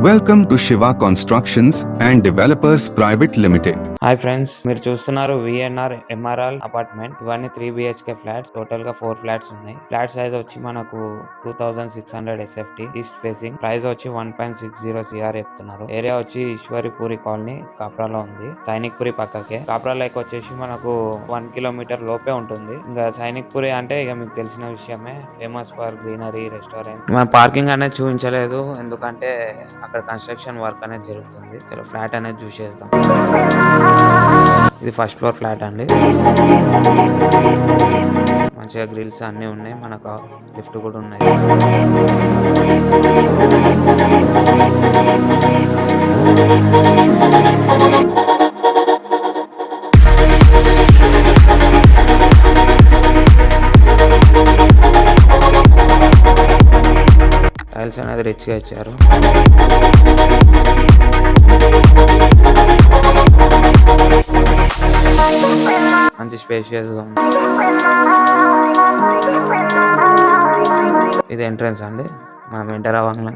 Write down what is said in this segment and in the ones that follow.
Welcome to Shiva Constructions and Developers Private Limited. Hi friends, మీరు చూస్తున్నారు VNR ఎంఆర్ఆల్ apartment. ఇవన్నీ 3 BHK flats. Total గా 4 flats ఉన్నాయి. Flat size వచ్చి మనకు 2600 SFT ఈస్ట్ ఫేసింగ్. ప్రైస్ వచ్చి 1.60 CR చెప్తున్నారు. ఏరియా వచ్చి ఈశ్వరిపురి కాలనీ కాప్రాలో ఉంది. సైనిక్ పురి పక్కకే. కాప్రా లేక్ వచ్చేసి మనకు 1 కిలోమీటర్ లోపే ఉంటుంది. ఇంకా సైనిక్ పురి అంటే ఇక మీకు తెలిసిన విషయమే, ఫేమస్ ఫర్ గ్రీనరీ రెస్టారెంట్. మన పార్కింగ్ అనేది చూపించలేదు, ఎందుకంటే అక్కడ కన్స్ట్రక్షన్ వర్క్ అనేది జరుగుతుంది. ఫ్లాట్ అనేది చూసేద్దాం. ఇది ఫస్ట్ ఫ్లోర్ ఫ్లాట్ అండి. మంచిగా గ్రిల్స్ అన్నీ ఉన్నాయి. మనకు లిఫ్ట్ కూడా ఉన్నాయి. టైల్స్ అనేది రిచ్గా ఇచ్చారు. మంచి స్పేషియస్ గా ఉంది. ఇది ఎంట్రన్స్ అండి. మనం ఎంటర్ అవ్వగానే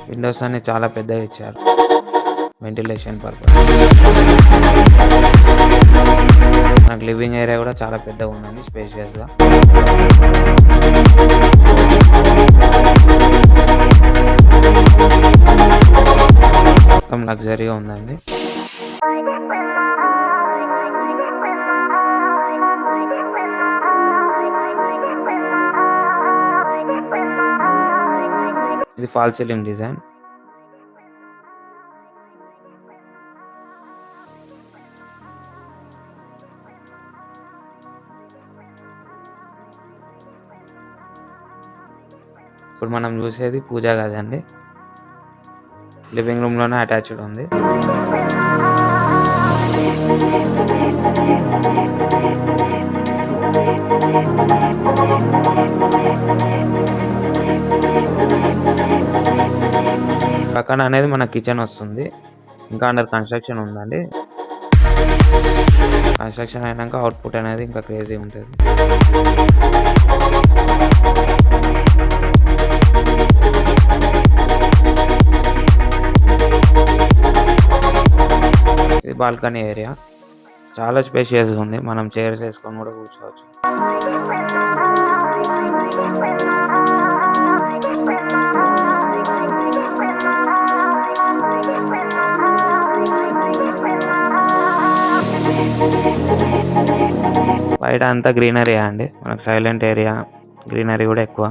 విండోస్ అన్ని చాలా పెద్దగా ఇచ్చారు, వెంటిలేషన్ పర్పస్. నాకు లివింగ్ ఏరియా కూడా చాలా పెద్దగా ఉందండి, స్పేషియస్ గా. మొత్తం లగ్జరీగా ఉందండి. ఇది ఫాల్ సీలింగ్ డిజైన్. ఇప్పుడు మనం చూసేది పూజా గది అండి. లివింగ్ రూమ్ లోనే అటాచ్డ్ ఉంది. పక్కన అనేది మన కిచెన్ వస్తుంది. ఇంకా అండర్ కన్స్ట్రక్షన్ ఉందండి. కన్స్ట్రక్షన్ అయినాక అవుట్పుట్ అనేది ఇంకా క్రేజీ ఉంటుంది. ఇది బాల్కనీ ఏరియా. చాలా స్పేషియస్గా ఉంది. మనం చైర్స్ వేసుకొని కూడా కూర్చోవచ్చు. బయట అంతా గ్రీనరీ అండి. మనకు సైలెంట్ ఏరియా, గ్రీనరీ కూడా ఎక్కువ.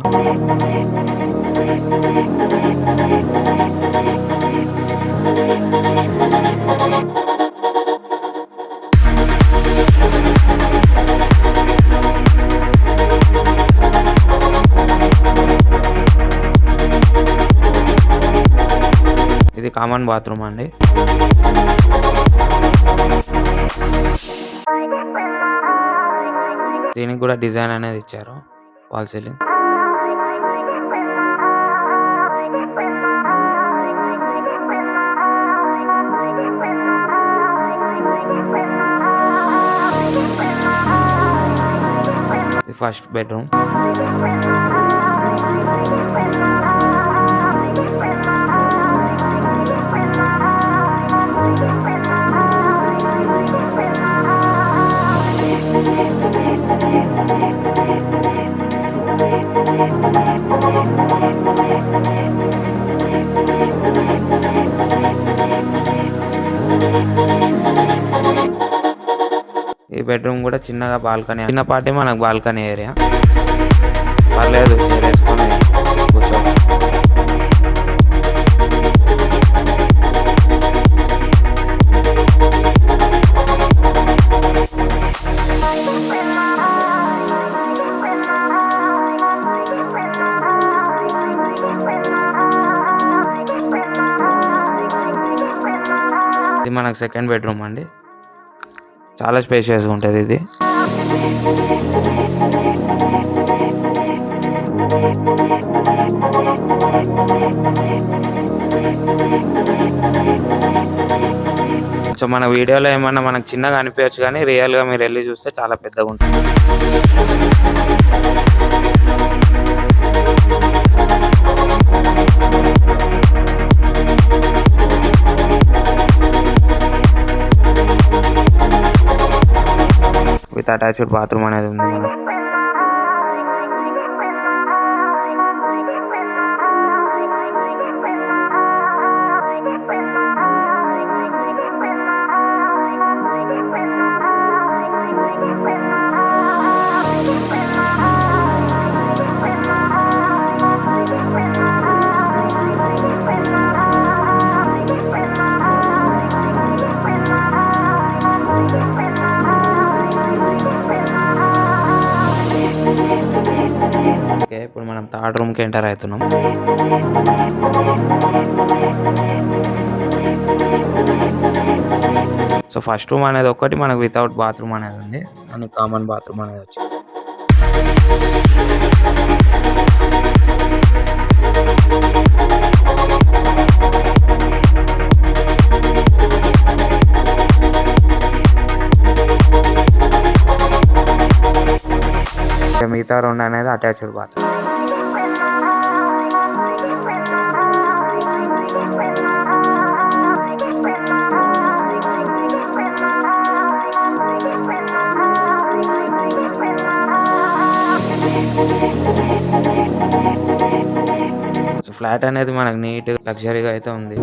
ఇది కామన్ బాత్రూమ్ అండి. దీనికి కూడా డిజైన్ అనేది ఇచ్చారు, వాల్ సీలింగ్. ఇది ఫస్ట్ బెడ్రూమ్. ఈ బెడ్రూమ్ కూడా చిన్నగా బాల్కనీ, చిన్నపాటి మనకు బాల్కనీ ఏరియా. పర్లేదు, చైర్ వేసుకొని కూర్చోవచ్చు. ఇది మనకు సెకండ్ బెడ్రూమ్ అండి. చాలా స్పేషియస్గా ఉంటుంది ఇది. సో మన వీడియోలో ఏమన్నా మనకు చిన్నగా అనిపించచ్చు కానీ రియల్గా మీరు వెళ్ళి చూస్తే చాలా పెద్దగా ఉంటుంది. విత్ అటాచ్డ్ బాత్రూమ్ అనేది ఉంది మనకి. ఓకే, ఇప్పుడు మనం థర్డ్ రూమ్కి ఎంటర్ అవుతున్నాం. సో ఫస్ట్ రూమ్ అనేది ఒకటి మనకు వితౌట్ బాత్రూమ్ అనేది ఉంది, అని కామన్ బాత్రూమ్ అనేది వచ్చింది. మిగతా రెండు అనేది అటాచ్డ్ బాత్రూమ్. ఫ్లాట్ అనేది మనకు నీట్ లగ్జరీగా అయితే ఉంది.